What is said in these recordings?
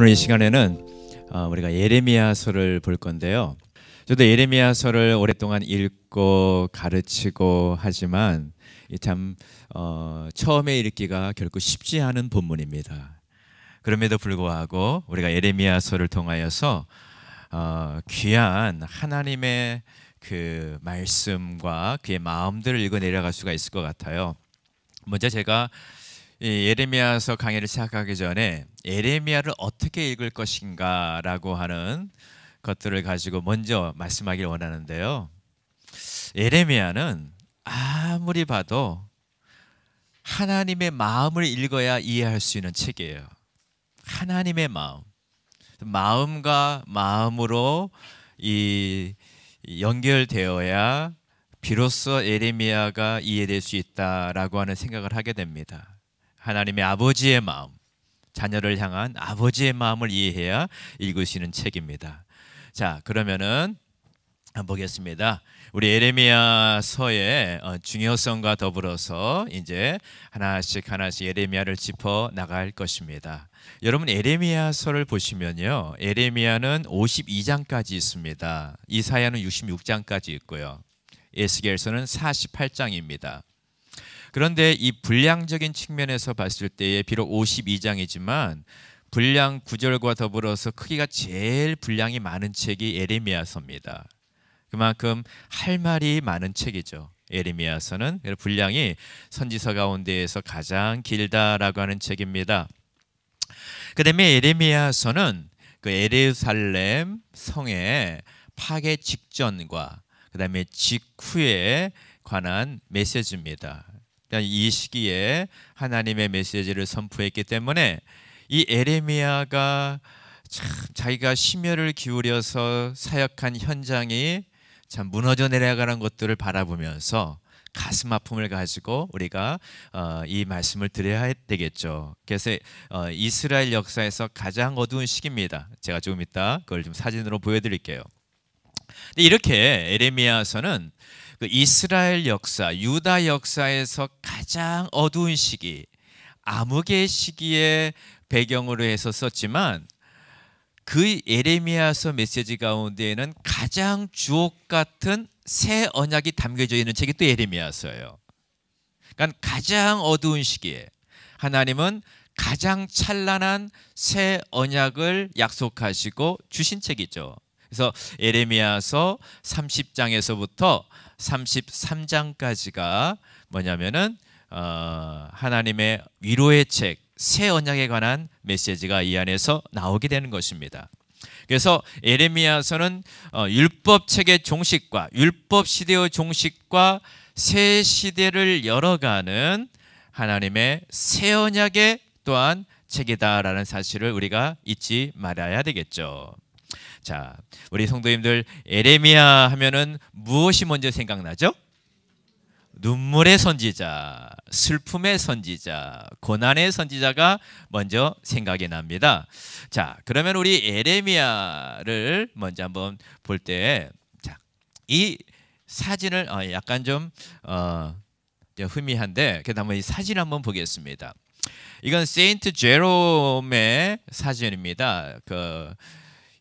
오늘 이 시간에는 우리가 예레미야서를 볼 건데요. 저도 예레미야서를 오랫동안 읽고 가르치고 하지만 참 처음에 읽기가 결코 쉽지 않은 본문입니다. 그럼에도 불구하고 우리가 예레미야서를 통하여서 귀한 하나님의 그 말씀과 그의 마음들을 읽어 내려갈 수가 있을 것 같아요. 먼저 제가 이 예레미야서 강의를 시작하기 전에 예레미야를 어떻게 읽을 것인가 라고 하는 것들을 가지고 먼저 말씀하길 원하는데요. 예레미야는 아무리 봐도 하나님의 마음을 읽어야 이해할 수 있는 책이에요. 하나님의 마음과 마음으로 연결되어야 비로소 예레미야가 이해될 수 있다라고 하는 생각을 하게 됩니다. 하나님의 아버지의 마음, 자녀를 향한 아버지의 마음을 이해해야 읽을 수 있는 책입니다. 자, 그러면은 한번 보겠습니다. 우리 예레미야서의 중요성과 더불어서 이제 하나씩 예레미야를 짚어 나갈 것입니다. 여러분, 예레미야서를 보시면요, 예레미야는 52장까지 있습니다. 이사야는 66장까지 있고요. 에스겔서는 48장입니다. 그런데 이 분량적인 측면에서 봤을 때에 비록 52장이지만 분량 구절과 더불어서 크기가 제일 분량이 많은 책이 예레미야서입니다. 그만큼 할 말이 많은 책이죠. 예레미야서는 분량이 선지서 가운데에서 가장 길다라고 하는 책입니다. 그 다음에 예레미야서는 그 예루살렘 성의 파괴 직전과 그 다음에 직후에 관한 메시지입니다. 이 시기에 하나님의 메시지를 선포했기 때문에 이 예레미야가 참 자기가 심혈을 기울여서 사역한 현장이 참 무너져 내려가는 것들을 바라보면서 가슴 아픔을 가지고 우리가 이 말씀을 드려야 되겠죠. 그래서 이스라엘 역사에서 가장 어두운 시기입니다. 제가 조금 이따 그걸 좀 사진으로 보여드릴게요. 이렇게 예레미야서는 그 이스라엘 역사, 유다 역사에서 가장 어두운 시기, 암흑의 시기에 배경으로 해서 썼지만 그 예레미야서 메시지 가운데에는 가장 주옥 같은 새 언약이 담겨져 있는 책이 또 예레미야서예요. 그러니까 가장 어두운 시기에 하나님은 가장 찬란한 새 언약을 약속하시고 주신 책이죠. 그래서 예레미야서 30장에서부터 33장까지가 뭐냐면은 하나님의 위로의 책, 새 언약에 관한 메시지가 이 안에서 나오게 되는 것입니다. 그래서 예레미야서는 율법책의 종식과 율법 시대의 종식과 새 시대를 열어가는 하나님의 새 언약의 또한 책이다라는 사실을 우리가 잊지 말아야 되겠죠. 자, 우리 성도님들, 예레미야 하면은 무엇이 먼저 생각나죠? 눈물의 선지자, 슬픔의 선지자, 고난의 선지자가 먼저 생각이 납니다. 자, 그러면 우리 예레미야를 먼저 한번 볼 때, 자, 이 사진을 약간 좀 희미한데, 그래도 한번 이 사진 한번 보겠습니다. 이건 세인트 제롬의 사진입니다.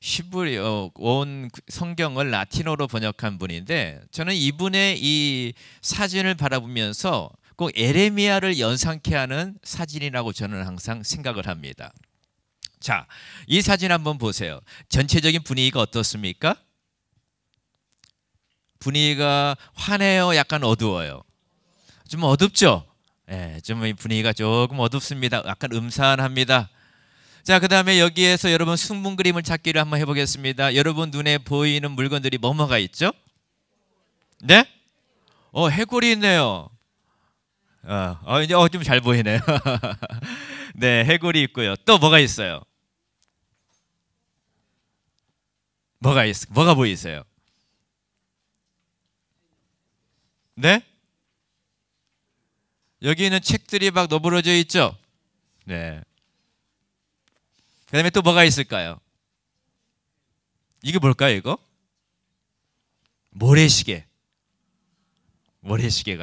히브리어 온 성경을 라틴어로 번역한 분인데, 저는 이분의 이 사진을 바라보면서 꼭 예레미야를 연상케 하는 사진이라고 저는 항상 생각을 합니다. 자, 이 사진 한번 보세요. 전체적인 분위기가 어떻습니까? 분위기가 환해요? 약간 어두워요? 좀 어둡죠? 네, 좀 분위기가 조금 어둡습니다. 약간 음산합니다. 자, 그 다음에 여기에서 여러분 순분 그림을 찾기를 한번 해보겠습니다. 여러분 눈에 보이는 물건들이 뭐가 있죠? 네? 해골이 있네요. 이제 좀 잘 보이네요. 네, 해골이 있고요. 또 뭐가 있어요? 뭐가 보이세요? 네? 여기는 책들이 막 너부러져 있죠? 네. 그 다음에 또 뭐가 있을까요? 이게 뭘까요, 이거? 모래시계가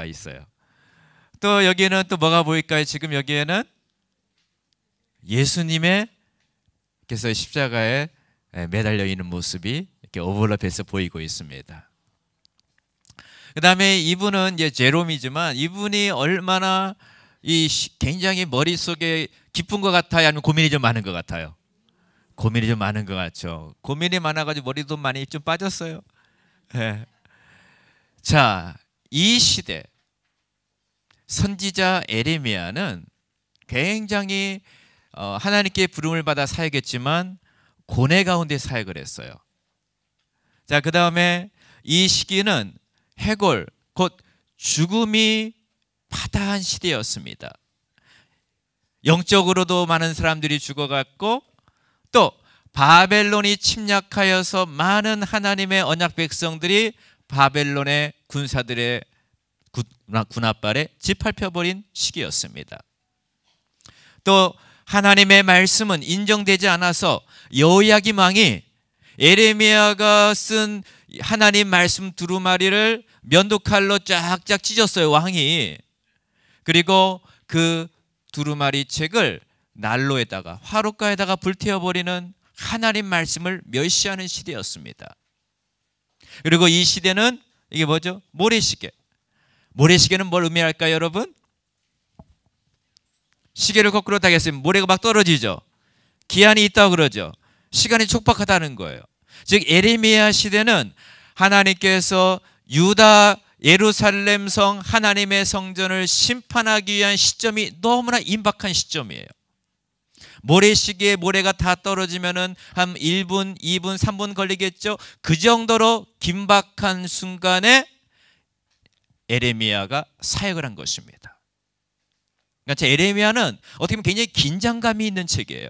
있어요. 또 여기에는 또 뭐가 보일까요? 지금 여기에는 예수님의 그래서 십자가에 매달려 있는 모습이 이렇게 오버랩해서 보이고 있습니다. 그 다음에 이분은 이제 제롬이지만 이분이 얼마나 굉장히 머릿속에 기쁜 것 같아요? 아니면 고민이 좀 많은 것 같아요? 고민이 좀 많은 것 같죠. 고민이 많아가지고 머리도 많이 좀 빠졌어요. 네. 자, 이 시대 선지자 에레미야는 굉장히 하나님께 부름을 받아 사역했지만 고뇌 가운데 사역을 했어요. 자, 그 다음에 이 시기는 해골, 곧 죽음이 파다한 시대였습니다. 영적으로도 많은 사람들이 죽어갔고 또 바벨론이 침략하여서 많은 하나님의 언약 백성들이 바벨론의 군사들의 군합발에 짓밟혀버린 시기였습니다. 또 하나님의 말씀은 인정되지 않아서 여호야김 왕이 에레미야가 쓴 하나님 말씀 두루마리를 면도칼로 쫙쫙 찢었어요, 왕이. 그리고 그 두루마리 책을 난로에다가 화롯가에다가 불태워버리는 하나님 말씀을 멸시하는 시대였습니다. 그리고 이 시대는 이게 뭐죠? 모래시계. 모래시계는 뭘 의미할까요, 여러분? 시계를 거꾸로 타겠으면 모래가 막 떨어지죠. 기한이 있다고 그러죠. 시간이 촉박하다는 거예요. 즉 에레미야 시대는 하나님께서 유다 예루살렘 성 하나님의 성전을 심판하기 위한 시점이 너무나 임박한 시점이에요. 모래시계에 모래가 다 떨어지면은 한 1분, 2분, 3분 걸리겠죠. 그 정도로 긴박한 순간에 에레미야가 사역을 한 것입니다. 그러니까 에레미야는 어떻게 보면 굉장히 긴장감이 있는 책이에요.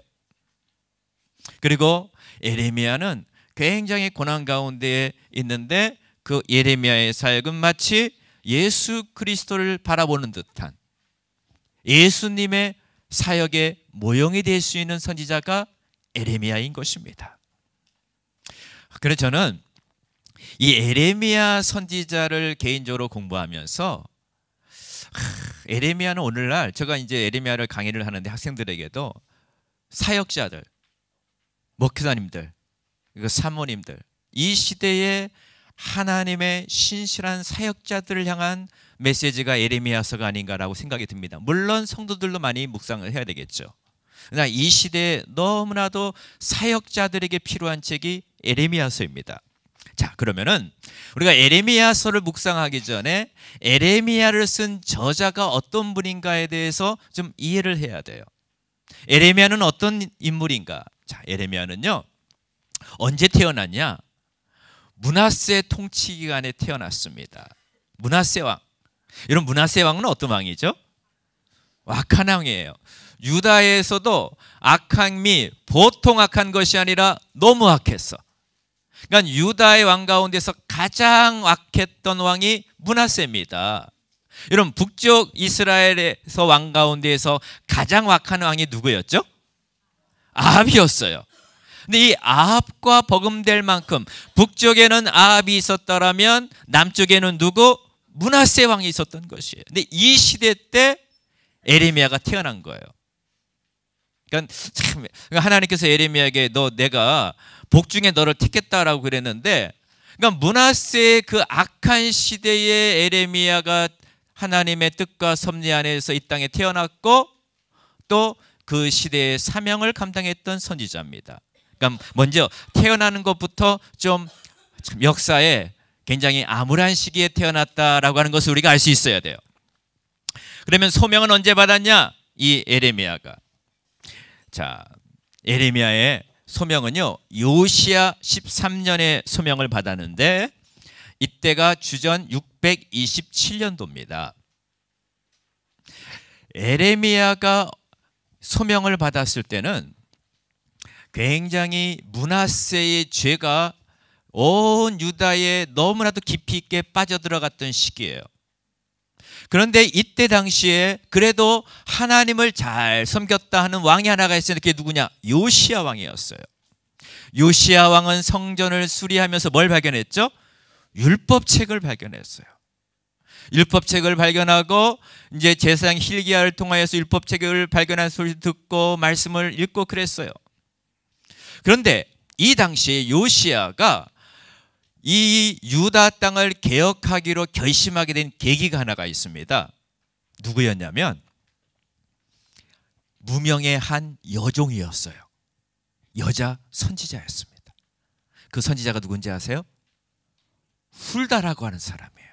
그리고 에레미야는 굉장히 고난 가운데 있는데 그 예레미야의 사역은 마치 예수 그리스도를 바라보는 듯한 예수님의 사역의 모형이 될 수 있는 선지자가 에레미야인 것입니다. 그래서 저는 이 에레미야 선지자를 개인적으로 공부하면서 에레미야는 오늘날 제가 이제 에레미야를 강의를 하는데 학생들에게도 사역자들, 목회자님들, 사모님들, 이 시대에 하나님의 신실한 사역자들을 향한 메시지가 에레미야서가 아닌가라고 생각이 듭니다. 물론 성도들도 많이 묵상을 해야 되겠죠. 그러나 이 시대에 너무나도 사역자들에게 필요한 책이 에레미야서입니다. 자, 그러면은 우리가 에레미야서를 묵상하기 전에 에레미야를 쓴 저자가 어떤 분인가에 대해서 좀 이해를 해야 돼요. 에레미야는 어떤 인물인가? 자, 에레미야는요, 언제 태어났냐? 므낫세 통치 기간에 태어났습니다. 므낫세 왕. 이런 므낫세 왕은 어떤 왕이죠? 악한 왕이에요. 유다에서도 악함이 보통 악한 것이 아니라 너무 악했어. 그러니까 유다의 왕 가운데서 가장 악했던 왕이 므낫세입니다. 여러분, 북쪽 이스라엘에서 왕 가운데에서 가장 악한 왕이 누구였죠? 아합이었어요. 근데 이 아합과 버금될 만큼 북쪽에는 아합이 있었다라면 남쪽에는 누구? 므낫세 왕이 있었던 것이에요. 근데 이 시대 때 에레미야가 태어난 거예요. 그러니까 참 하나님께서 에레미야에게 내가 복중에 너를 택했다라고 그랬는데, 그러니까 므낫세의 그 악한 시대에 에레미야가 하나님의 뜻과 섭리 안에서 이 땅에 태어났고 또 그 시대의 사명을 감당했던 선지자입니다. 그러니까 먼저 태어나는 것부터 좀 역사에 굉장히 암울한 시기에 태어났다라고 하는 것을 우리가 알 수 있어야 돼요. 그러면 소명은 언제 받았냐? 이 에레미야가. 자, 에레미야의 소명은요, 요시야 13년에 소명을 받았는데 이때가 주전 627년도입니다. 에레미야가 소명을 받았을 때는 굉장히 므낫세의 죄가 온 유다에 너무나도 깊이 있게 빠져들어갔던 시기예요. 그런데 이때 당시에 그래도 하나님을 잘 섬겼다 하는 왕이 하나가 있어요. 그게 누구냐? 요시야 왕이었어요. 요시야 왕은 성전을 수리하면서 뭘 발견했죠? 율법책을 발견했어요. 율법책을 발견하고 이제 제사장 hil기야를 통하여서 율법책을 발견한 소리 듣고 말씀을 읽고 그랬어요. 그런데 이 당시에 요시야가 이 유다 땅을 개혁하기로 결심하게 된 계기가 하나가 있습니다. 누구였냐면 무명의 한 여종이었어요. 여자 선지자였습니다. 그 선지자가 누군지 아세요? 훌다라고 하는 사람이에요.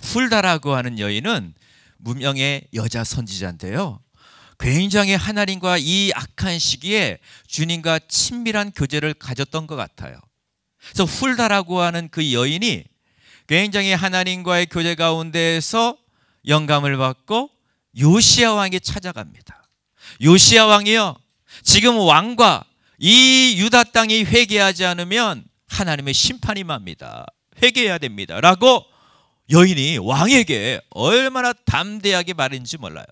훌다라고 하는 여인은 무명의 여자 선지자인데요, 굉장히 하나님과 이 악한 시기에 주님과 친밀한 교제를 가졌던 것 같아요. 그래서 훌다라고 하는 그 여인이 굉장히 하나님과의 교제 가운데에서 영감을 받고 요시야 왕에게 찾아갑니다. 요시야 왕이요, 지금 왕과 이 유다 땅이 회개하지 않으면 하나님의 심판이 임합니다. 회개해야 됩니다 라고 여인이 왕에게 얼마나 담대하게 말했는지 몰라요.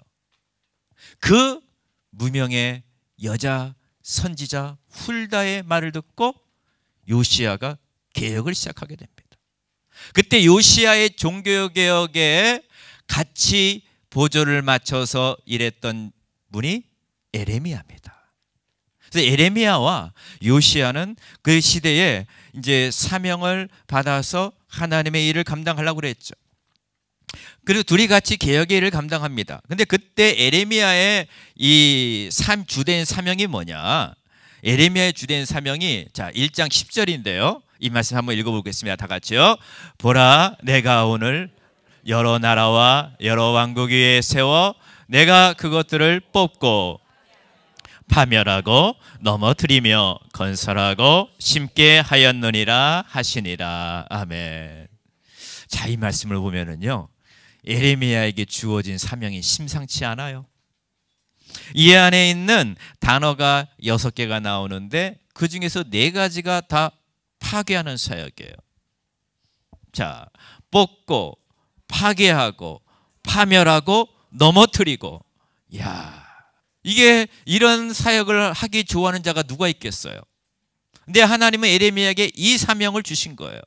그 무명의 여자 선지자 훌다의 말을 듣고 요시야가 개혁을 시작하게 됩니다. 그때 요시야의 종교개혁에 같이 보조를 맞춰서 일했던 분이 에레미야입니다. 그래서 에레미야와 요시야는 그 시대에 이제 사명을 받아서 하나님의 일을 감당하려고 그랬죠. 그리고 둘이 같이 개혁의 일을 감당합니다. 근데 그때 에레미야의 이 주된 사명이 뭐냐? 에레미야의 주된 사명이, 자, 1장 10절인데요. 이 말씀 한번 읽어보겠습니다. 다 같이요. 보라, 내가 오늘 여러 나라와 여러 왕국 위에 세워 내가 그것들을 뽑고 파멸하고 넘어뜨리며 건설하고 심게 하였느니라 하시니라. 아멘. 자, 이 말씀을 보면은요, 에레미야에게 주어진 사명이 심상치 않아요. 이 안에 있는 단어가 6개가 나오는데 그 중에서 4가지가 다 파괴하는 사역이에요. 자, 뽑고 파괴하고 파멸하고 넘어뜨리고. 야, 이게 이런 사역을 하기 좋아하는 자가 누가 있겠어요? 근데 하나님은 에레미야에게 이 사명을 주신 거예요.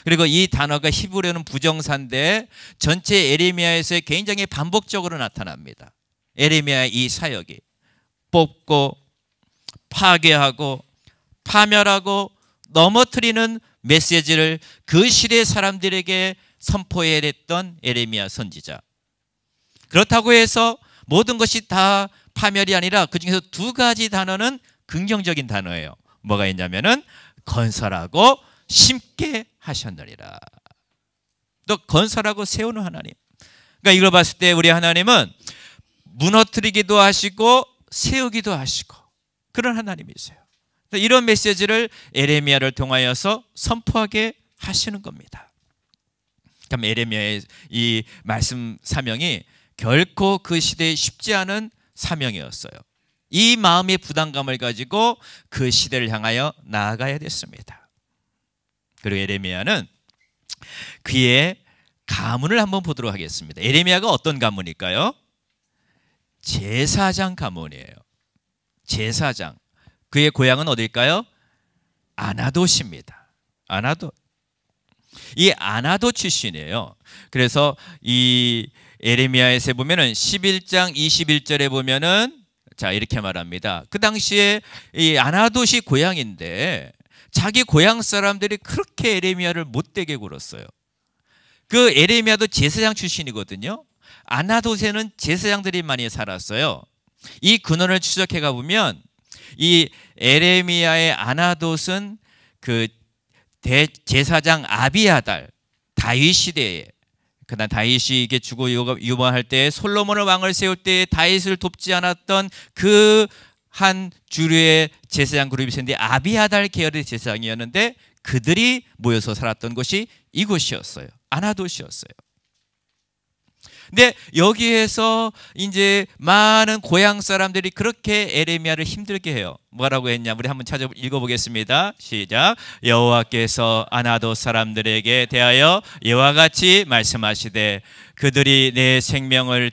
그리고 이 단어가 히브리어는 부정사인데 전체 에레미야에서 굉장히 반복적으로 나타납니다. 에레미야의 이 사역이 뽑고 파괴하고 파멸하고 넘어뜨리는 메시지를 그 시대 사람들에게 선포해야 했던 에레미야 선지자. 그렇다고 해서 모든 것이 다 파멸이 아니라 그 중에서 2가지 단어는 긍정적인 단어예요. 뭐가 있냐면은 건설하고 심게 하셨느니라. 또 건설하고 세우는 하나님. 그러니까 이걸 봤을 때 우리 하나님은 무너뜨리기도 하시고 세우기도 하시고 그런 하나님이세요. 이런 메시지를 에레미야를 통하여서 선포하게 하시는 겁니다. 그럼 에레미야의 이 말씀 사명이 결코 그 시대에 쉽지 않은 사명이었어요. 이 마음의 부담감을 가지고 그 시대를 향하여 나아가야 됐습니다. 그리고 에레미야는 그의 가문을 한번 보도록 하겠습니다. 에레미야가 어떤 가문일까요? 제사장 가문이에요. 제사장. 그의 고향은 어딜까요? 아나돗입니다. 아나돗. 이 아나돗 출신이에요. 그래서 이 에레미야에서 보면은 11장 21절에 보면은 자, 이렇게 말합니다. 그 당시에 이 아나돗이 고향인데 자기 고향 사람들이 그렇게 에레미야를 못되게 굴었어요. 그 에레미야도 제사장 출신이거든요. 아나돗에는 제사장들이 많이 살았어요. 이 근원을 추적해 가보면 이 에레미야의 아나돗은 그 대제사장 아비아달, 다윗 시대에, 그다음 다윗이 이게 죽어 유방할 때 솔로몬을 왕을 세울 때 다윗을 돕지 않았던 그 한 주류의 제사장 그룹이 있었는데 아비아달 계열의 제사장이었는데 그들이 모여서 살았던 곳이 이곳이었어요. 아나돗이었어요. 근데 여기에서 이제 많은 고향 사람들이 그렇게 에레미야를 힘들게 해요. 뭐라고 했냐? 우리 한번 찾아 읽어보겠습니다. 시작. 여호와께서 아나돗 사람들에게 대하여 이와 같이 말씀하시되 그들이 내 생명을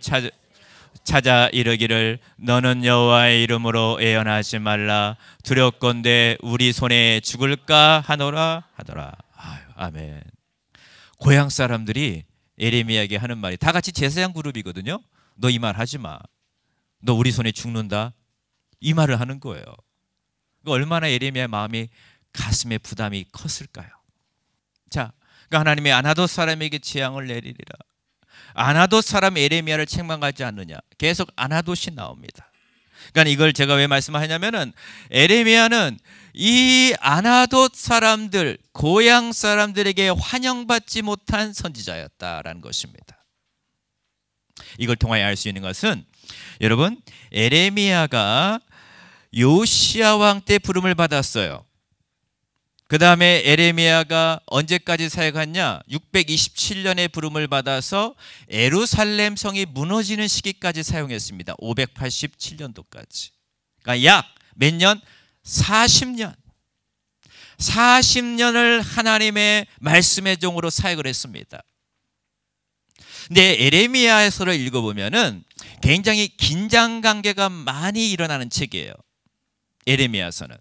찾아 이르기를 너는 여호와의 이름으로 애언하지 말라 두렵건대 우리 손에 죽을까 하노라 하더라. 아유, 아멘. 고향 사람들이 에레미야에게 하는 말이 다 같이 제사장 그룹이거든요. 너 이 말 하지 마. 너 우리 손에 죽는다. 이 말을 하는 거예요. 얼마나 예레미야의 마음이 가슴에 부담이 컸을까요? 자, 그러니까 하나님의 아나돗 사람에게 재앙을 내리리라. 아나돗 사람 예레미야를 책망하지 않느냐. 계속 아나돗이 나옵니다. 그러니까 이걸 제가 왜 말씀하냐면은 예레미야는 이 아나돗 사람들, 고향 사람들에게 환영받지 못한 선지자였다라는 것입니다. 이걸 통하여 알 수 있는 것은 여러분, 예레미야가 요시야 왕 때 부름을 받았어요. 그 다음에 예레미야가 언제까지 사역했냐? 627년에 부름을 받아서 예루살렘 성이 무너지는 시기까지 사용했습니다. 587년도까지. 그러니까 약 몇 년? 40년. 40년을 하나님의 말씀의 종으로 사역을 했습니다. 근데 예레미야서를 읽어보면은 굉장히 긴장 관계가 많이 일어나는 책이에요. 예레미야서는.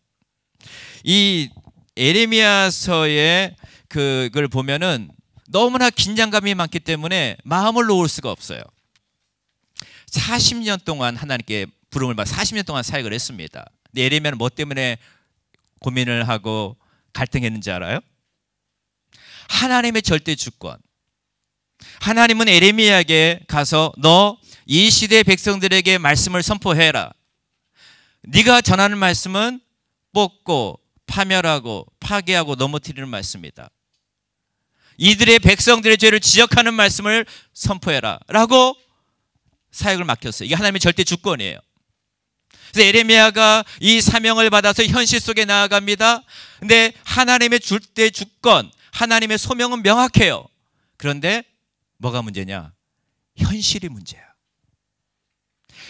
이 예레미야서의 그걸 보면은 너무나 긴장감이 많기 때문에 마음을 놓을 수가 없어요. 40년 동안 하나님께 부름을 받아 40년 동안 사역을 했습니다. 근데 예레미야는 뭐 때문에 고민을 하고 갈등했는지 알아요? 하나님의 절대 주권. 하나님은 예레미야에게 가서 너 이 시대 백성들에게 말씀을 선포해라. 네가 전하는 말씀은 뽑고 파멸하고 파괴하고 넘어뜨리는 말씀이다. 이들의 백성들의 죄를 지적하는 말씀을 선포해라 라고 사역을 맡겼어요. 이게 하나님의 절대 주권이에요. 그래서 예레미야가 이 사명을 받아서 현실 속에 나아갑니다. 근데 하나님의 절대 주권, 하나님의 소명은 명확해요. 그런데 뭐가 문제냐? 현실이 문제야.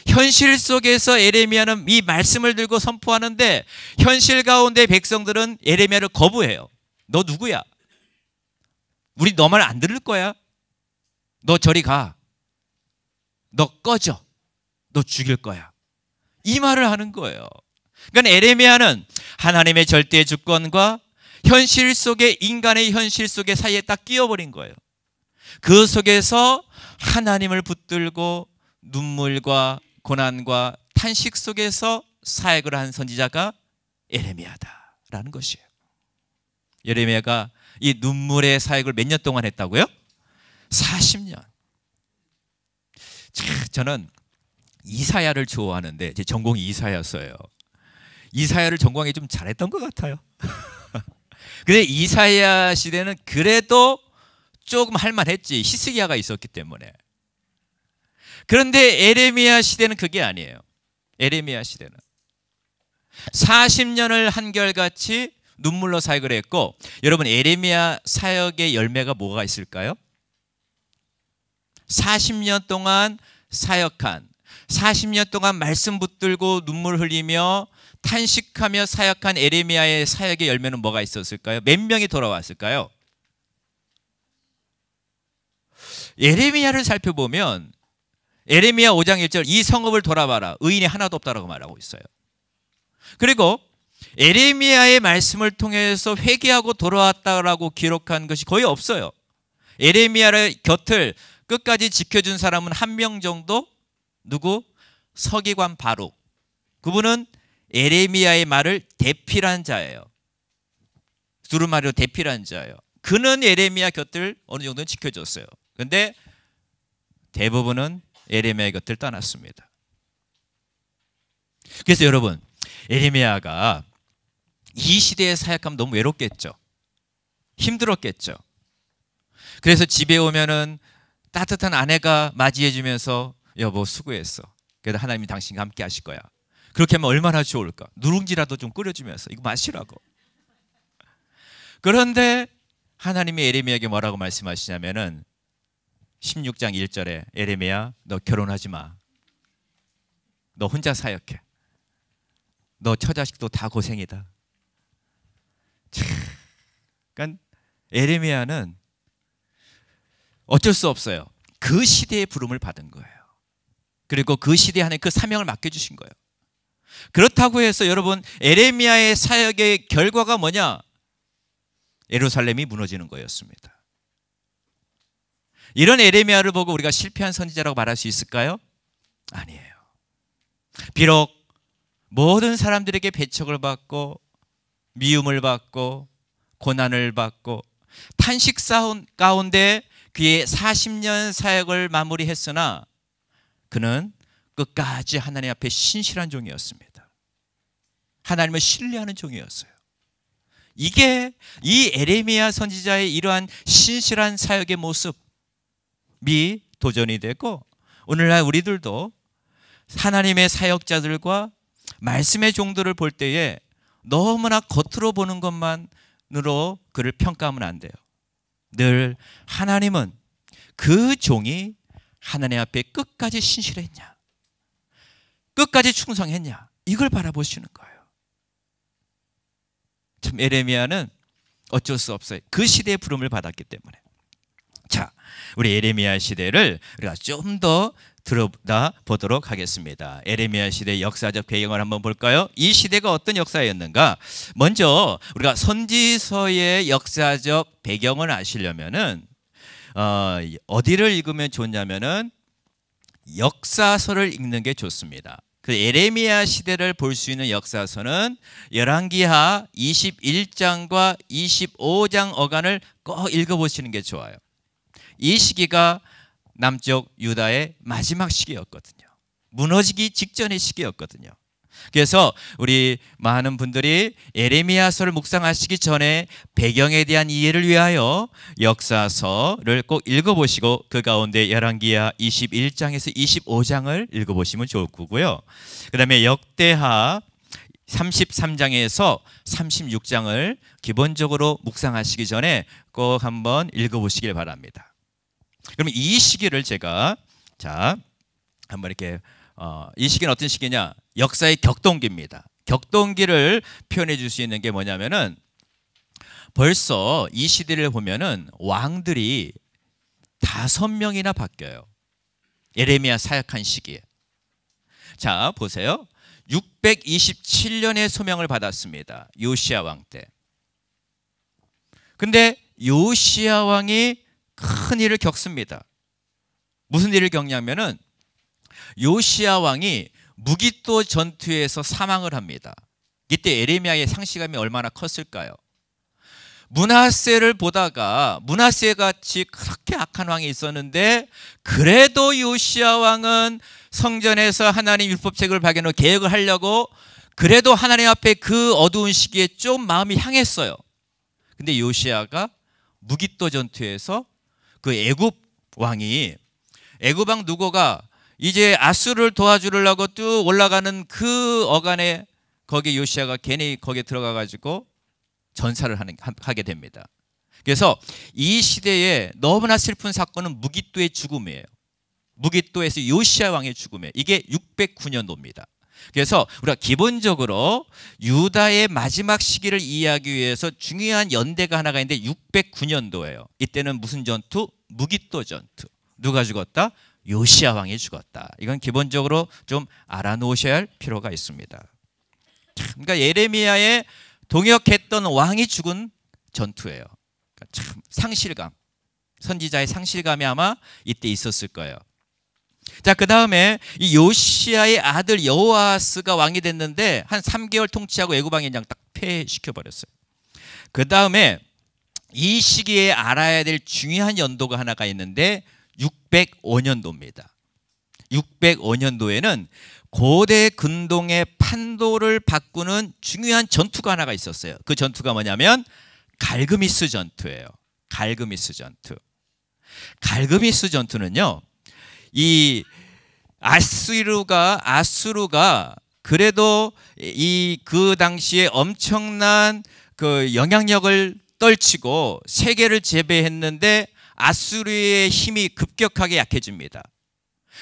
현실 속에서 예레미야는 이 말씀을 들고 선포하는데 현실 가운데 백성들은 예레미야를 거부해요. 너 누구야? 우리 너 말 안 들을 거야? 너 저리 가. 너 꺼져. 너 죽일 거야. 이 말을 하는 거예요. 그러니까 예레미야는 하나님의 절대 주권과 현실 속에 인간의 현실 속에 사이에 딱 끼어버린 거예요. 그 속에서 하나님을 붙들고 눈물과 고난과 탄식 속에서 사역을 한 선지자가 예레미야다라는 것이에요. 예레미야가 이 눈물의 사역을 몇 년 동안 했다고요? 40년. 저는 이사야를 좋아하는데 제 전공이 이사야였어요. 이사야를 전공하기 좀 잘했던 것 같아요. 근데 이사야 시대는 그래도 조금 할만했지. 히스기야가 있었기 때문에. 그런데 예레미야 시대는 그게 아니에요. 예레미야 시대는 40년을 한결같이 눈물로 사역을 했고, 여러분 예레미야 사역의 열매가 뭐가 있을까요? 40년 동안 사역한, 40년 동안 말씀 붙들고 눈물 흘리며 탄식하며 사역한 예레미야의 사역의 열매는 뭐가 있었을까요? 몇 명이 돌아왔을까요? 예레미야를 살펴보면 예레미야 5장 1절 이 성읍을 돌아봐라. 의인이 하나도 없다라고 말하고 있어요. 그리고 예레미야의 말씀을 통해서 회개하고 돌아왔다라고 기록한 것이 거의 없어요. 예레미야의 곁을 끝까지 지켜준 사람은 한 명 정도. 누구? 서기관 바룩. 그분은 예레미야의 말을 대필한 자예요. 두루마리로 대필한 자예요. 그는 예레미야 곁을 어느 정도는 지켜줬어요. 그런데 대부분은 예레미야의 곁을 떠났습니다. 그래서 여러분, 예레미야가 이 시대에 사역하면 너무 외롭겠죠. 힘들었겠죠. 그래서 집에 오면은 따뜻한 아내가 맞이해 주면서 여보 수고했어. 그래도 하나님이 당신과 함께 하실 거야. 그렇게 하면 얼마나 좋을까. 누룽지라도 좀 끓여주면서 이거 마시라고. 그런데 하나님이 예레미야에게 뭐라고 말씀하시냐면은 16장 1절에 예레미야 너 결혼하지 마. 너 혼자 사역해. 너 처자식도 다 고생이다. 그러니까 예레미야는 어쩔 수 없어요. 그 시대의 부름을 받은 거예요. 그리고 그 시대에 하나님 그 사명을 맡겨주신 거예요. 그렇다고 해서 여러분 예레미야의 사역의 결과가 뭐냐? 예루살렘이 무너지는 거였습니다. 이런 예레미야를 보고 우리가 실패한 선지자라고 말할 수 있을까요? 아니에요. 비록 모든 사람들에게 배척을 받고 미움을 받고 고난을 받고 탄식 가운데 그의 40년 사역을 마무리했으나 그는 끝까지 하나님 앞에 신실한 종이었습니다. 하나님을 신뢰하는 종이었어요. 이게 이 에레미야 선지자의 이러한 신실한 사역의 모습이 도전이 되고, 오늘날 우리들도 하나님의 사역자들과 말씀의 종들을 볼 때에 너무나 겉으로 보는 것만으로 그를 평가하면 안 돼요. 늘 하나님은 그 종이 하나님 앞에 끝까지 신실했냐, 끝까지 충성했냐, 이걸 바라보시는 거예요. 참 에레미야는 어쩔 수 없어요. 그 시대의 부름을 받았기 때문에. 자, 우리 에레미야 시대를 우리가 좀 더 들어다 보도록 하겠습니다. 에레미야 시대의 역사적 배경을 한번 볼까요? 이 시대가 어떤 역사였는가? 먼저 우리가 선지서의 역사적 배경을 아시려면은 어디를 읽으면 좋냐면은 역사서를 읽는 게 좋습니다. 그 에레미야 시대를 볼 수 있는 역사서는 열왕기하 21장과 25장 어간을 꼭 읽어보시는 게 좋아요. 이 시기가 남쪽 유다의 마지막 시기였거든요. 무너지기 직전의 시기였거든요. 그래서 우리 많은 분들이 에레미야서를 묵상하시기 전에 배경에 대한 이해를 위하여 역사서를 꼭 읽어보시고 그 가운데 열왕기하 21장에서 25장을 읽어보시면 좋을 거고요. 그 다음에 역대하 33장에서 36장을 기본적으로 묵상하시기 전에 꼭 한번 읽어보시길 바랍니다. 그럼 이 시기를 제가 한번 이렇게 이 시기는 어떤 시기냐? 역사의 격동기입니다. 격동기를 표현해 줄 수 있는 게 뭐냐면은 벌써 이 시대를 보면은 왕들이 5명이나 바뀌어요. 에레미야 사역한 시기에. 자, 보세요. 627년에 소명을 받았습니다. 요시야 왕 때. 근데 요시야 왕이 큰 일을 겪습니다. 무슨 일을 겪냐면은 요시야 왕이 무기또 전투에서 사망을 합니다. 이때 에레미야의 상실감이 얼마나 컸을까요? 므낫세를 보다가 므낫세 같이 그렇게 악한 왕이 있었는데 그래도 요시야 왕은 성전에서 하나님 율법책을 발견하고 개혁을 하려고 그래도 하나님 앞에 그 어두운 시기에 좀 마음이 향했어요. 근데 요시야가 무기또 전투에서 그 애굽 왕이 애굽 왕 누고가 이제 아수르를 도와주려고 쭉 올라가는 그 어간에 거기 요시야가 괜히 거기에 들어가 가지고 전사를 하게 됩니다. 그래서 이 시대에 너무나 슬픈 사건은 무기또의 죽음이에요. 무기또에서 요시야 왕의 죽음이에요. 이게 609년도입니다. 그래서 우리가 기본적으로 유다의 마지막 시기를 이해하기 위해서 중요한 연대가 하나가 있는데 609년도예요. 이때는 무슨 전투? 무기또 전투. 누가 죽었다? 요시야 왕이 죽었다. 이건 기본적으로 좀 알아놓으셔야 할 필요가 있습니다. 그러니까 예레미야의 동역했던 왕이 죽은 전투예요. 그러니까 참 상실감, 선지자의 상실감이 아마 이때 있었을 거예요. 자, 그 다음에 이 요시야의 아들 여호아스가 왕이 됐는데 한 3개월 통치하고 애굽 왕이 그냥 딱 폐시켜버렸어요. 그 다음에 이 시기에 알아야 될 중요한 연도가 하나가 있는데 605년도입니다. 605년도에는 고대 근동의 판도를 바꾸는 중요한 전투가 하나가 있었어요. 그 전투가 뭐냐면 갈그미스 전투예요. 갈그미스 전투. 갈그미스 전투는요, 이 아수르가 그래도 그 당시에 엄청난 그 영향력을 떨치고 세계를 제패했는데 아수르의 힘이 급격하게 약해집니다.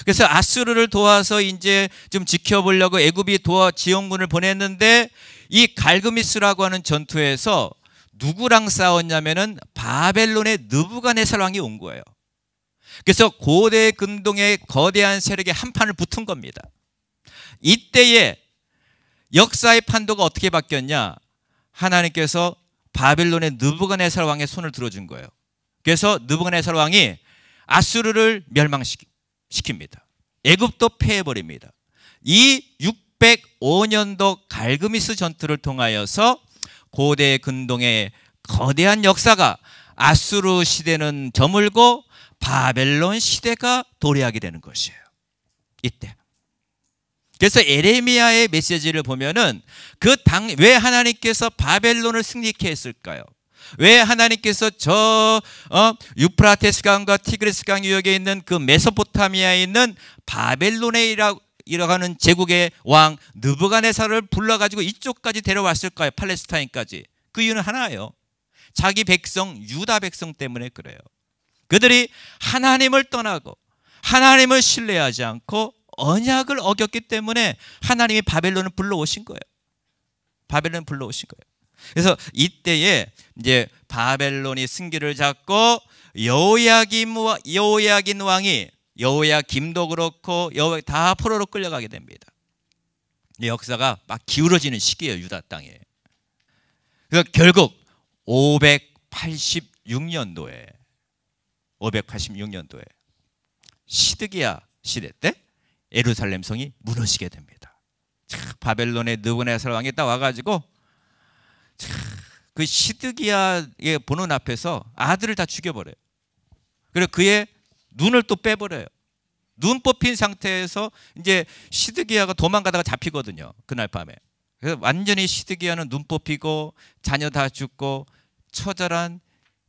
그래서 아수르를 도와서 이제 좀 지켜보려고 애굽이 지원군을 보냈는데 이 갈그미스라고 하는 전투에서 누구랑 싸웠냐면은 바벨론의 느부갓네살 왕이 온 거예요. 그래서 고대 근동의 거대한 세력에 한판을 붙은 겁니다. 이때에 역사의 판도가 어떻게 바뀌었냐? 하나님께서 바벨론의 느부갓네살 왕의 손을 들어준 거예요. 그래서 느부갓네살 왕이 아수르를 멸망시킵니다. 애굽도 패해버립니다. 이 605년도 갈그미스 전투를 통하여서 고대 근동의 거대한 역사가 아수르 시대는 저물고 바벨론 시대가 도래하게 되는 것이에요. 이때. 그래서 에레미야의 메시지를 보면은 왜 하나님께서 바벨론을 승리케 했을까요? 왜 하나님께서 유프라테스 강과 티그리스 강 유역에 있는 그 메소포타미아에 있는 바벨론이라고 하는 제국의 왕 느부갓네살을 불러가지고 이쪽까지 데려왔을까요? 팔레스타인까지. 그 이유는 하나예요. 자기 백성 유다 백성 때문에 그래요. 그들이 하나님을 떠나고 하나님을 신뢰하지 않고 언약을 어겼기 때문에 하나님이 바벨론을 불러오신 거예요. 바벨론을 불러오신 거예요. 그래서 이때에 이제 바벨론이 승기를 잡고 여호야긴 왕이 여호야김도 그렇고 다 포로로 끌려가게 됩니다. 역사가 막 기울어지는 시기예요. 유다 땅에. 그래서 결국 586년도에 시드기야 시대 때 예루살렘 성이 무너지게 됩니다. 바벨론의 느부갓네살 왕이 딱 와가지고 그 시드기야의 보는 앞에서 아들을 다 죽여버려요. 그리고 그의 눈을 또 빼버려요. 눈 뽑힌 상태에서 이제 시드기야가 도망가다가 잡히거든요. 그날 밤에. 그래서 완전히 시드기야는 눈 뽑히고 자녀 다 죽고 처절한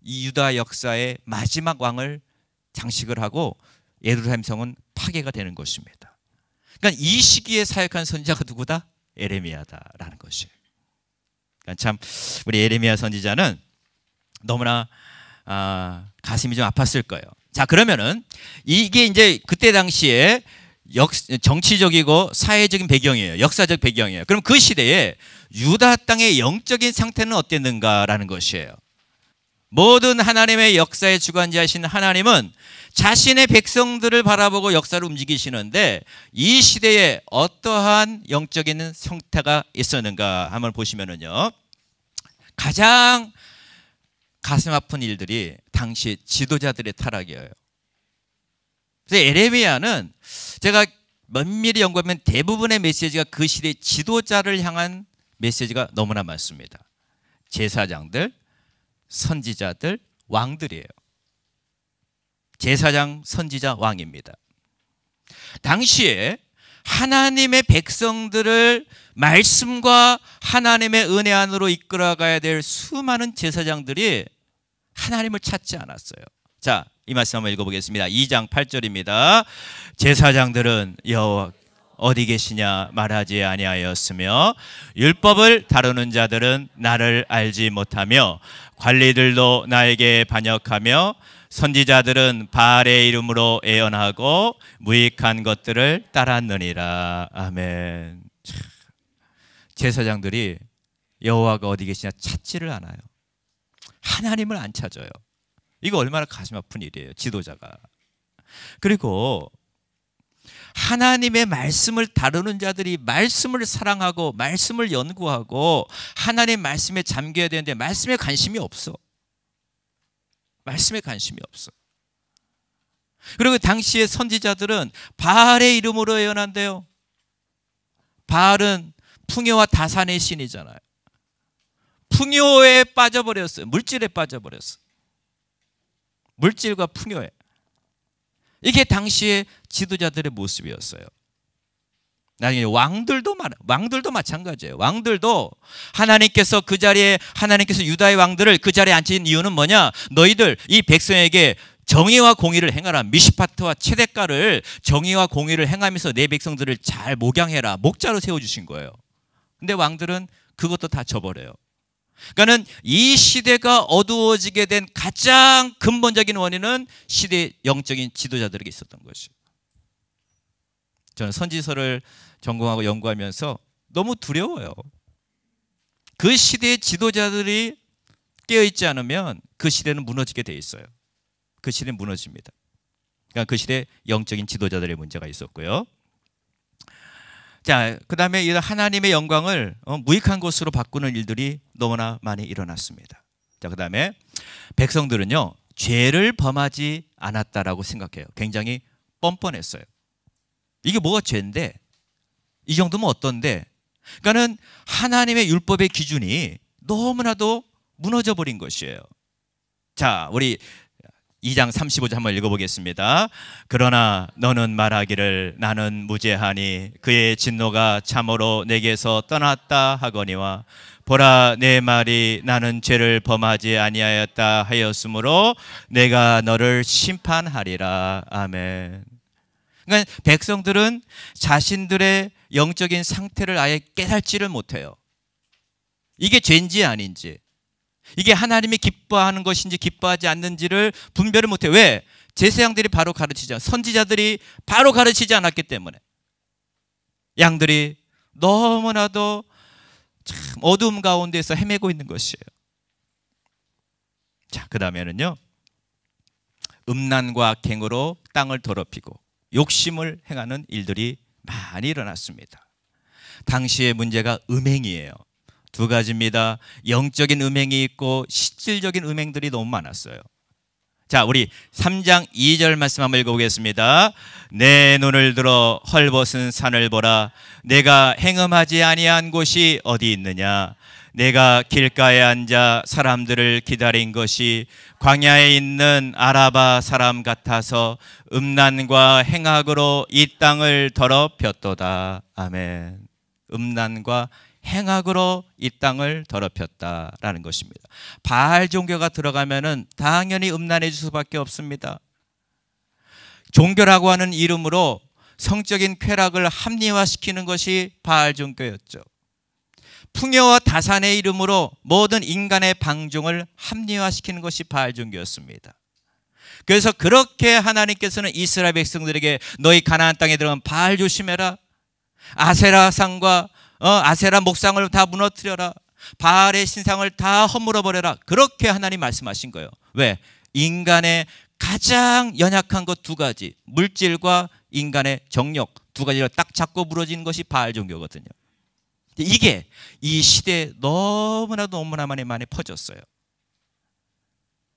이 유다 역사의 마지막 왕을 장식을 하고 예루살렘 성은 파괴가 되는 것입니다. 그러니까 이 시기에 사역한 선지자가 누구다? 에레미야다라는 것이에요. 그러니까 참 우리 에레미야 선지자는 너무나 가슴이 좀 아팠을 거예요. 자, 그러면은 이게 이제 그때 당시에 정치적이고 사회적인 배경이에요. 역사적 배경이에요. 그럼 그 시대에 유다 땅의 영적인 상태는 어땠는가라는 것이에요. 모든 하나님의 역사의 주관자이신 하나님은 자신의 백성들을 바라보고 역사를 움직이시는데 이 시대에 어떠한 영적인 형태가 있었는가 한번 보시면은요, 가장 가슴 아픈 일들이 당시 지도자들의 타락이에요. 그래서 에레미야는 제가 면밀히 연구하면 대부분의 메시지가 그 시대의 지도자를 향한 메시지가 너무나 많습니다. 제사장들, 선지자들, 왕들이에요. 제사장, 선지자, 왕입니다. 당시에 하나님의 백성들을 말씀과 하나님의 은혜 안으로 이끌어가야 될 수많은 제사장들이 하나님을 찾지 않았어요. 자, 이 말씀 한번 읽어보겠습니다. 2장 8절입니다. 제사장들은 여호와 어디 계시냐 말하지 아니하였으며 율법을 다루는 자들은 나를 알지 못하며 관리들도 나에게 반역하며 선지자들은 바알의 이름으로 애언하고 무익한 것들을 따랐느니라. 아멘. 제사장들이 여호와가 어디 계시냐 찾지를 않아요. 하나님을 안 찾아요. 이거 얼마나 가슴 아픈 일이에요, 지도자가. 그리고 하나님의 말씀을 다루는 자들이 말씀을 사랑하고 말씀을 연구하고 하나님의 말씀에 잠겨야 되는데 말씀에 관심이 없어. 말씀에 관심이 없어. 그리고 당시의 선지자들은 바알의 이름으로 예언한대요. 바알은 풍요와 다산의 신이잖아요. 풍요에 빠져버렸어요. 물질에 빠져버렸어요. 물질과 풍요에. 이게 당시의 지도자들의 모습이었어요. 나중에 왕들도 마찬가지예요. 왕들도 하나님께서 유다의 왕들을 그 자리에 앉힌 이유는 뭐냐? 너희들 이 백성에게 정의와 공의를 행하라. 미시파트와 체데까를 정의와 공의를 행하면서 내 백성들을 잘 목양해라. 목자로 세워주신 거예요. 근데 왕들은 그것도 다 저버려요. 그러니까는 이 시대가 어두워지게 된 가장 근본적인 원인은 시대의 영적인 지도자들에게 있었던 것이에요. 저는 선지서를 전공하고 연구하면서 너무 두려워요. 그 시대의 지도자들이 깨어있지 않으면 그 시대는 무너지게 돼 있어요. 그 시대는 무너집니다. 그러니까 그 시대에 영적인 지도자들의 문제가 있었고요. 자, 그 다음에 하나님의 영광을 무익한 것으로 바꾸는 일들이 너무나 많이 일어났습니다. 자, 그 다음에 백성들은요, 죄를 범하지 않았다라고 생각해요. 굉장히 뻔뻔했어요. 이게 뭐가 죄인데 이 정도면 어떤데? 그러니까는 하나님의 율법의 기준이 너무나도 무너져 버린 것이에요. 자, 우리 2장 35절 한번 읽어보겠습니다. 그러나 너는 말하기를 나는 무죄하니 그의 진노가 참으로 내게서 떠났다 하거니와 보라 내 말이 나는 죄를 범하지 아니하였다 하였으므로 내가 너를 심판하리라. 아멘. 그러니까 백성들은 자신들의 영적인 상태를 아예 깨닫지를 못해요. 이게 죄인지 아닌지, 이게 하나님이 기뻐하는 것인지 기뻐하지 않는지를 분별을 못해요. 왜? 제사장들이 바로 가르치지 않았어요. 선지자들이 바로 가르치지 않았기 때문에. 양들이 너무나도 참 어두움 가운데서 헤매고 있는 것이에요. 자, 그 다음에는요, 음란과 갱으로 땅을 더럽히고 욕심을 행하는 일들이 많이 일어났습니다. 당시의 문제가 음행이에요. 두 가지입니다. 영적인 음행이 있고 실질적인 음행들이 너무 많았어요. 자, 우리 3장 2절 말씀 한번 읽어보겠습니다. 내 눈을 들어 헐벗은 산을 보라. 내가 행음하지 아니한 곳이 어디 있느냐. 내가 길가에 앉아 사람들을 기다린 것이 광야에 있는 아라바 사람 같아서 음란과 행악으로 이 땅을 더럽혔도다. 아멘. 음란과 행악으로 이 땅을 더럽혔다라는 것입니다. 바알 종교가 들어가면은 당연히 음란해질 수밖에 없습니다. 종교라고 하는 이름으로 성적인 쾌락을 합리화시키는 것이 바알 종교였죠. 풍요와 다산의 이름으로 모든 인간의 방종을 합리화시키는 것이 바알 종교였습니다. 그래서 그렇게 하나님께서는 이스라엘 백성들에게 너희 가나안 땅에 들어가면 바알 조심해라. 아세라상과 아세라 목상을 다 무너뜨려라. 바알의 신상을 다 허물어 버려라. 그렇게 하나님 말씀하신 거예요. 왜? 인간의 가장 연약한 것 두 가지, 물질과 인간의 정욕 두 가지를 딱 잡고 부러지는 것이 바알 종교거든요. 이게 이 시대에 너무나도 많이 퍼졌어요.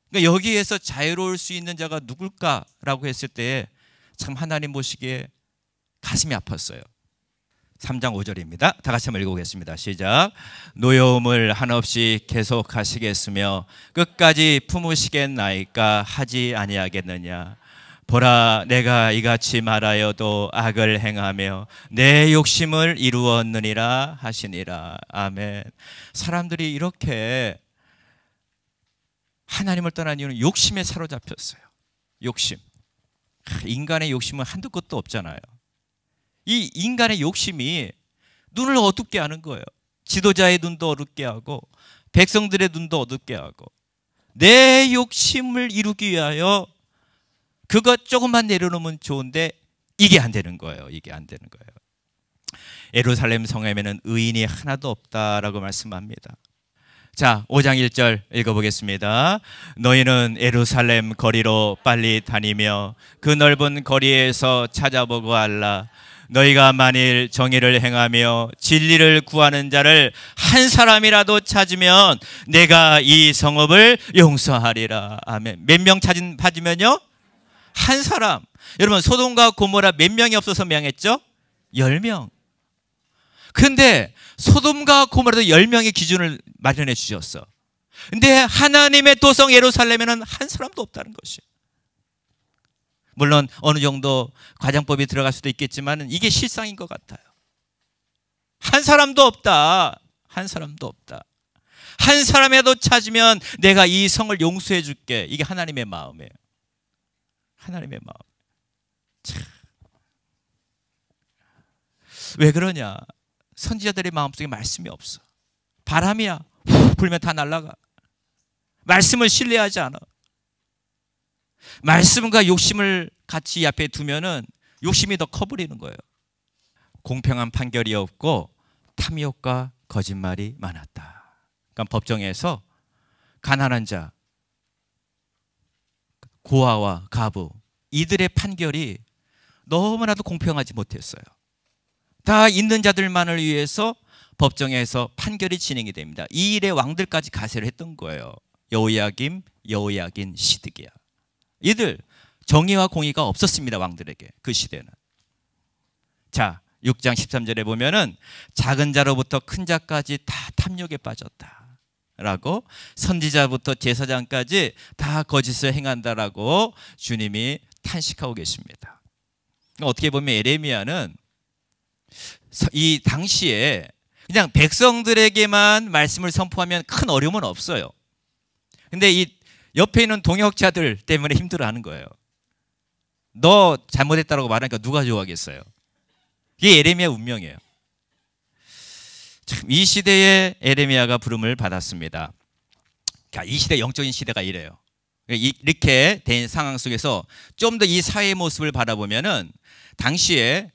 그러니까 여기에서 자유로울 수 있는 자가 누굴까라고 했을 때 참 하나님 보시기에 가슴이 아팠어요. 3장 5절입니다. 다 같이 한번 읽어보겠습니다. 시작. 노여움을 한없이 계속하시겠으며 끝까지 품으시겠나이까 하지 아니하겠느냐. 보라 내가 이같이 말하여도 악을 행하며 내 욕심을 이루었느니라 하시니라. 아멘. 사람들이 이렇게 하나님을 떠난 이유는 욕심에 사로잡혔어요. 욕심. 인간의 욕심은 한두 끝도 없잖아요. 이 인간의 욕심이 눈을 어둡게 하는 거예요. 지도자의 눈도 어둡게 하고 백성들의 눈도 어둡게 하고 내 욕심을 이루기 위하여 그것 조금만 내려놓으면 좋은데 이게 안 되는 거예요. 이게 안 되는 거예요. 예루살렘 성에는 의인이 하나도 없다라고 말씀합니다. 자, 5장 1절 읽어보겠습니다. 너희는 예루살렘 거리로 빨리 다니며 그 넓은 거리에서 찾아보고 알라. 너희가 만일 정의를 행하며 진리를 구하는 자를 한 사람이라도 찾으면 내가 이 성읍을 용서하리라. 아멘. 몇 명 찾으면요? 한 사람. 여러분 소돔과 고모라 몇 명이 없어서 명했죠? 10명. 근데 소돔과 고모라도 10명의 기준을 마련해 주셨어. 근데 하나님의 도성 예루살렘에는 한 사람도 없다는 것이에요. 물론 어느 정도 과장법이 들어갈 수도 있겠지만 이게 실상인 것 같아요. 한 사람도 없다. 한 사람도 없다. 한 사람이라도 찾으면 내가 이 성을 용서해 줄게. 이게 하나님의 마음이에요. 하나님의 마음. 참. 왜 그러냐? 선지자들의 마음속에 말씀이 없어. 바람이야. 후 불면 다 날아가. 말씀을 신뢰하지 않아. 말씀과 욕심을 같이 앞에 두면은 욕심이 더 커버리는 거예요. 공평한 판결이 없고 탐욕과 거짓말이 많았다. 그러니까 법정에서 가난한 자, 고아와 가부 이들의 판결이 너무나도 공평하지 못했어요. 다 있는 자들만을 위해서 법정에서 판결이 진행이 됩니다. 이 일에 왕들까지 가세를 했던 거예요. 여호야김, 여호야긴, 시드기야. 이들 정의와 공의가 없었습니다. 왕들에게 그 시대는. 자, 6장 13절에 보면은 작은 자로부터 큰 자까지 다 탐욕에 빠졌다라고, 선지자부터 제사장까지 다 거짓을 행한다라고 주님이 탄식하고 계십니다. 어떻게 보면 예레미야는 이 당시에 그냥 백성들에게만 말씀을 선포하면 큰 어려움은 없어요. 근데 이 옆에 있는 동역자들 때문에 힘들어하는 거예요. 너 잘못했다라고 말하니까 누가 좋아하겠어요? 이게 예레미야 운명이에요. 참, 이 시대에 예레미야가 부름을 받았습니다. 이 시대 영적인 시대가 이래요. 이렇게 된 상황 속에서 좀 더 이 사회의 모습을 바라보면은 당시에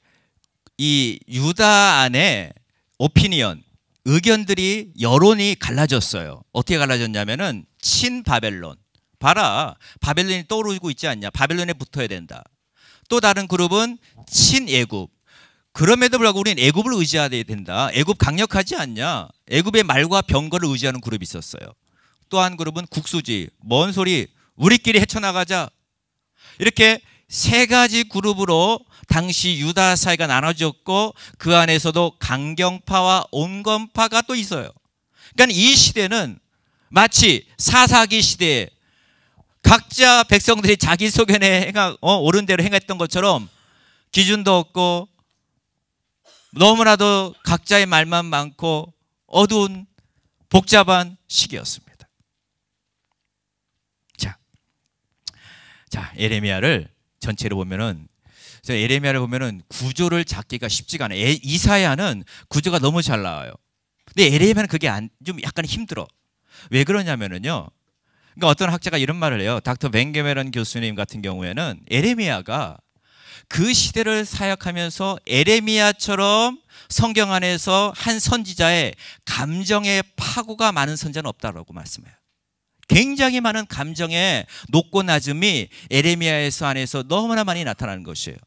이 유다 안에 오피니언, 의견들이, 여론이 갈라졌어요. 어떻게 갈라졌냐면은 친바벨론. 봐라, 바벨론이 떠오르고 있지 않냐, 바벨론에 붙어야 된다. 또 다른 그룹은 친애굽. 그럼에도 불구하고 우리는 애굽을 의지해야 된다. 애굽 강력하지 않냐, 애굽의 말과 병거를 의지하는 그룹이 있었어요. 또 한 그룹은 국수주의. 뭔 소리, 우리끼리 헤쳐나가자. 이렇게 세 가지 그룹으로 당시 유다 사회가 나눠졌고, 그 안에서도 강경파와 온건파가 또 있어요. 그러니까 이 시대는 마치 사사기 시대에 각자 백성들이 자기 소견에 옳은 대로 행했던 것처럼 기준도 없고 너무나도 각자의 말만 많고 어두운 복잡한 시기였습니다. 자, 예레미야를 전체로 보면은, 예레미야를 보면은 구조를 잡기가 쉽지가 않아요. 이사야는 구조가 너무 잘 나와요. 근데 예레미야는 그게 좀 약간 힘들어. 왜 그러냐면은요, 그러니까 어떤 학자가 이런 말을 해요. 닥터 벤게메런 교수님 같은 경우에는 예레미야가 그 시대를 사역하면서 예레미야처럼 성경 안에서 한 선지자의 감정의 파고가 많은 선지자는 없다라고 말씀해요. 굉장히 많은 감정의 높고 낮음이 예레미야에서 안에서 너무나 많이 나타나는 것이에요.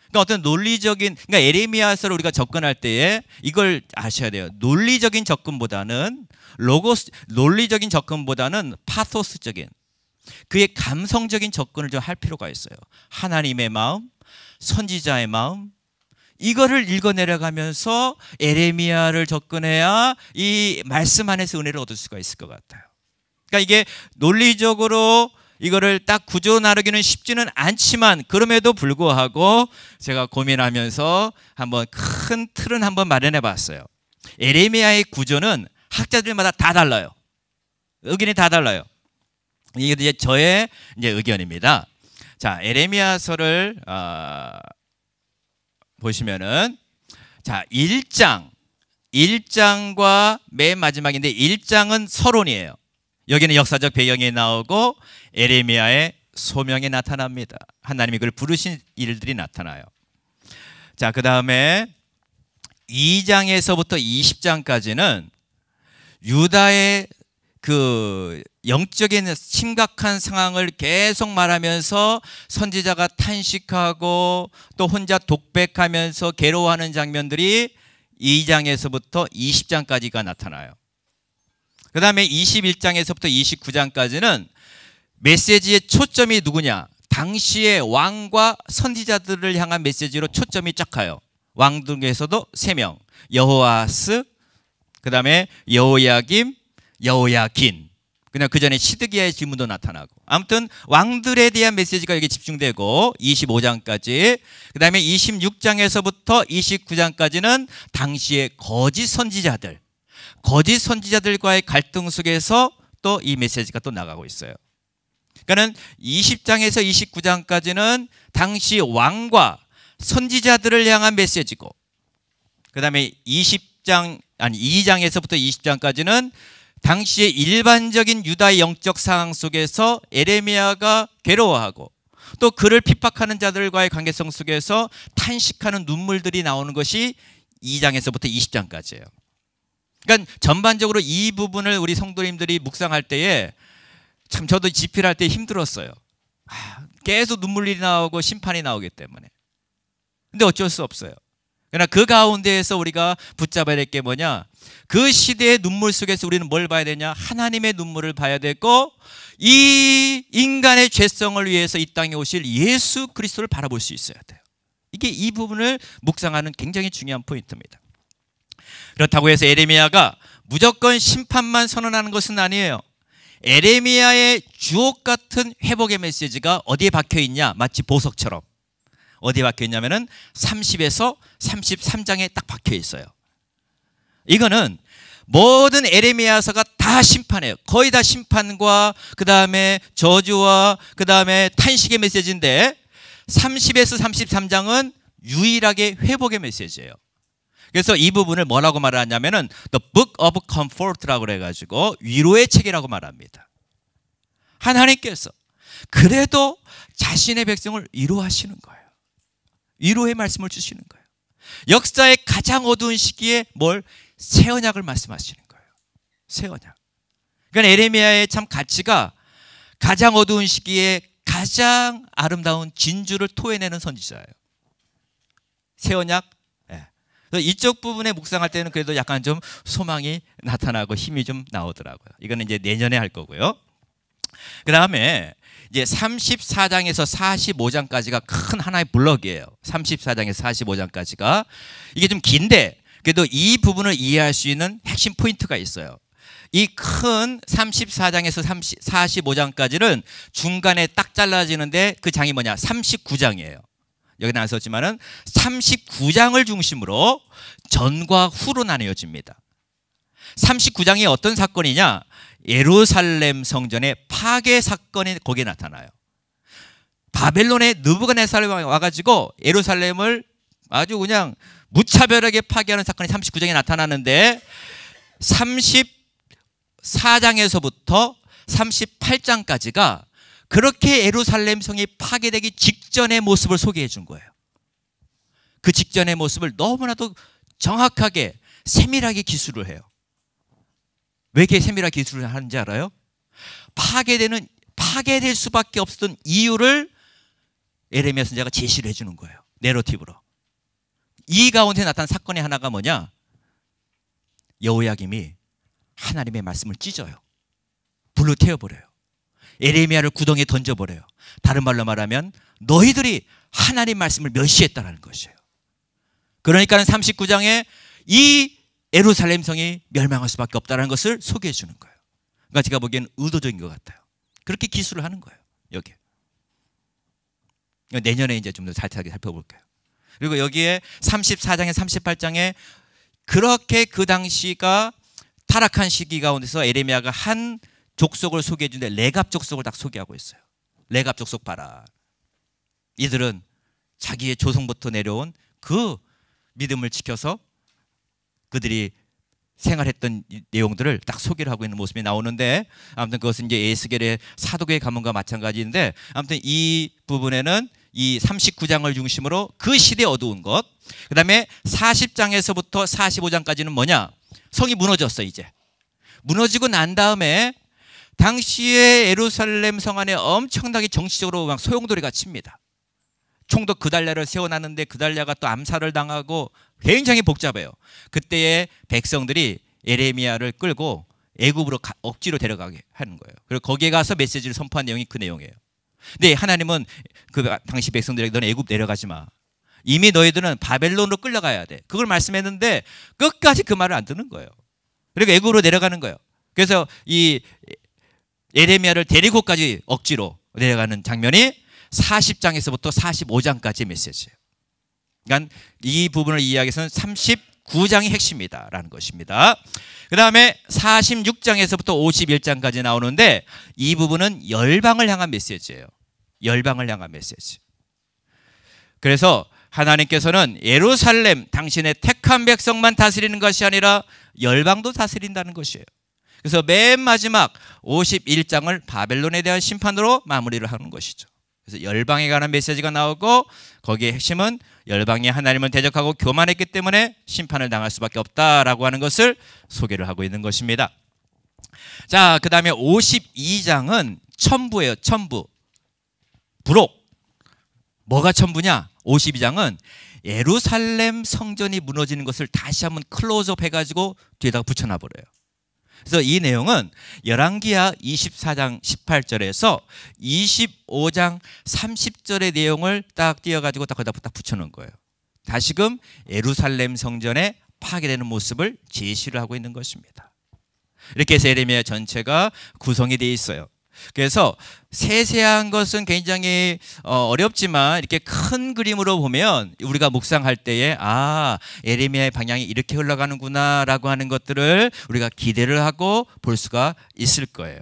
그러니까 어떤 논리적인, 그러니까 예레미야서를 우리가 접근할 때에 이걸 아셔야 돼요. 논리적인 접근보다는 논리적인 접근보다는 파토스적인, 그의 감성적인 접근을 좀 할 필요가 있어요. 하나님의 마음, 선지자의 마음, 이거를 읽어 내려가면서 예레미야를 접근해야 이 말씀 안에서 은혜를 얻을 수가 있을 것 같아요. 그러니까 이게 논리적으로 이거를 딱 구조 나누기는 쉽지는 않지만, 그럼에도 불구하고 제가 고민하면서 한번 큰 틀은 한번 마련해 봤어요. 예레미야의 구조는 학자들마다 다 달라요. 의견이 다 달라요. 이게 이제 저의 의견입니다. 자, 예레미야서를 보시면은, 자, 1장과 맨 마지막인데 1장은 서론이에요. 여기는 역사적 배경이 나오고 예레미야의 소명이 나타납니다. 하나님이 그를 부르신 일들이 나타나요. 자, 그 다음에 2장에서부터 20장까지는 유다의 그 영적인 심각한 상황을 계속 말하면서 선지자가 탄식하고 또 혼자 독백하면서 괴로워하는 장면들이 2장에서부터 20장까지가 나타나요. 그 다음에 21장에서부터 29장까지는 메시지의 초점이 누구냐, 당시의 왕과 선지자들을 향한 메시지로 초점이 쫙 가요. 왕 중에서도 3명, 여호아스, 그 다음에 여호야김, 여호야긴, 그냥 그 전에 시드기야의 질문도 나타나고, 아무튼 왕들에 대한 메시지가 여기 집중되고 25장까지, 그 다음에 26장에서부터 29장까지는 당시의 거짓 선지자들과의 갈등 속에서 또 이 메시지가 또 나가고 있어요. 그러니까는 20장에서 29장까지는 당시 왕과 선지자들을 향한 메시지고, 그 다음에 2장에서부터 20장까지는 당시의 일반적인 유다의 영적 상황 속에서 예레미야가 괴로워하고 또 그를 핍박하는 자들과의 관계성 속에서 탄식하는 눈물들이 나오는 것이 2장에서부터 20장까지예요. 그러니까 전반적으로 이 부분을 우리 성도님들이 묵상할 때에 참 저도 집필할 때 힘들었어요. 계속 눈물이 나오고 심판이 나오기 때문에. 근데 어쩔 수 없어요. 그러나 그 가운데에서 우리가 붙잡아야 될 게 뭐냐, 그 시대의 눈물 속에서 우리는 뭘 봐야 되냐, 하나님의 눈물을 봐야 되고, 이 인간의 죄성을 위해서 이 땅에 오실 예수 그리스도를 바라볼 수 있어야 돼요. 이게 이 부분을 묵상하는 굉장히 중요한 포인트입니다. 그렇다고 해서 예레미야가 무조건 심판만 선언하는 것은 아니에요. 예레미야의 주옥 같은 회복의 메시지가 어디에 박혀 있냐? 마치 보석처럼. 어디에 박혀 있냐면은 30에서 33장에 딱 박혀 있어요. 이거는 모든 예레미야서가 다 심판이에요. 거의 다 심판과 그 다음에 저주와 그 다음에 탄식의 메시지인데 30에서 33장은 유일하게 회복의 메시지예요. 그래서 이 부분을 뭐라고 말하냐면은 The Book of Comfort라고 그래가지고 위로의 책이라고 말합니다. 하나님께서 그래도 자신의 백성을 위로하시는 거예요. 위로의 말씀을 주시는 거예요. 역사의 가장 어두운 시기에 뭘? 새 언약을 말씀하시는 거예요. 새 언약. 그러니까 예레미야의 참 가치가 가장 어두운 시기에 가장 아름다운 진주를 토해내는 선지자예요. 새 언약. 이쪽 부분에 묵상할 때는 그래도 약간 좀 소망이 나타나고 힘이 좀 나오더라고요. 이거는 이제 내년에 할 거고요. 그 다음에 이제 34장에서 45장까지가 큰 하나의 블럭이에요. 34장에서 45장까지가 이게 좀 긴데 그래도 이 부분을 이해할 수 있는 핵심 포인트가 있어요. 이 큰 34장에서 45장까지는 중간에 딱 잘라지는데 그 장이 뭐냐? 39장이에요. 여기 나왔었지만은 39장을 중심으로 전과 후로 나뉘어집니다. 39장이 어떤 사건이냐? 예루살렘 성전의 파괴 사건이 거기에 나타나요. 바벨론의 느부갓네살이 와가지고 예루살렘을 아주 그냥 무차별하게 파괴하는 사건이 39장에 나타나는데 34장에서부터 38장까지가 그렇게 예루살렘 성이 파괴되기 직전의 모습을 소개해 준 거예요. 그 직전의 모습을 너무나도 정확하게 세밀하게 기술을 해요. 왜 이렇게 세밀하게 기술을 하는지 알아요? 파괴될 수밖에 없었던 이유를 예레미야 선지자가 제시를 해주는 거예요. 내러티브로. 이 가운데 나타난 사건의 하나가 뭐냐? 여호야김이 하나님의 말씀을 찢어요. 불로 태워버려요. 예레미야를 구덩이에 던져버려요. 다른 말로 말하면 너희들이 하나님 말씀을 멸시했다는 것이에요. 그러니까 39장에 이 예루살렘 성이 멸망할 수밖에 없다는 것을 소개해 주는 거예요. 그러니까 제가 보기에는 의도적인 것 같아요. 그렇게 기술을 하는 거예요. 여기. 내년에 이제 좀 더 자세하게 살펴볼게요. 그리고 여기에 34장에 38장에 그렇게 그 당시가 타락한 시기 가운데서 예레미야가 한 족속을 소개해 주는데 레갑 족속을 딱 소개하고 있어요. 레갑 족속 봐라. 이들은 자기의 조상부터 내려온 그 믿음을 지켜서 그들이 생활했던 내용들을 딱 소개를 하고 있는 모습이 나오는데 아무튼 그것은 이제 에스겔의 사도계의 가문과 마찬가지인데 아무튼 이 부분에는 이 39장을 중심으로 그 시대의 어두운 것, 그 다음에 40장에서부터 45장까지는 뭐냐? 성이 무너졌어. 이제 무너지고 난 다음에 당시에 예루살렘 성 안에 엄청나게 정치적으로 막 소용돌이가 칩니다. 총독 그달랴를 세워놨는데 그달랴가 또 암살을 당하고 굉장히 복잡해요. 그때의 백성들이 예레미야를 끌고 애굽으로 억지로 데려가게 하는 거예요. 그리고 거기에 가서 메시지를 선포한 내용이 그 내용이에요. 근데 하나님은 그 당시 백성들에게 너는 애굽 내려가지 마. 이미 너희들은 바벨론으로 끌려가야 돼. 그걸 말씀했는데 끝까지 그 말을 안 듣는 거예요. 그리고 애굽으로 내려가는 거예요. 그래서 이 예레미야를 데리고까지 억지로 내려가는 장면이 40장에서부터 45장까지의 메시지예요. 그러니까 이 부분을 이해하기 위해서는 39장이 핵심이다라는 것입니다. 그 다음에 46장에서부터 51장까지 나오는데 이 부분은 열방을 향한 메시지예요. 열방을 향한 메시지. 그래서 하나님께서는 예루살렘 당신의 택한 백성만 다스리는 것이 아니라 열방도 다스린다는 것이에요. 그래서 맨 마지막 51장을 바벨론에 대한 심판으로 마무리를 하는 것이죠. 그래서 열방에 관한 메시지가 나오고 거기에 핵심은 열방이 하나님을 대적하고 교만했기 때문에 심판을 당할 수밖에 없다라고 하는 것을 소개를 하고 있는 것입니다. 자, 그 다음에 52장은 첨부예요. 첨부. 부록. 뭐가 첨부냐? 52장은 예루살렘 성전이 무너지는 것을 다시 한번 클로즈업 해가지고 뒤에다가 붙여놔버려요. 그래서 이 내용은 열왕기하 24장 18절에서 25장 30절의 내용을 딱 띄어가지고 딱 거기다 딱 붙여놓은 거예요. 다시금 예루살렘 성전의 파괴되는 모습을 제시를 하고 있는 것입니다. 이렇게 해서 예레미야 전체가 구성이 되어 있어요. 그래서 세세한 것은 굉장히 어렵지만 이렇게 큰 그림으로 보면 우리가 묵상할 때에 예레미야의 방향이 이렇게 흘러가는구나 라고 하는 것들을 우리가 기대를 하고 볼 수가 있을 거예요.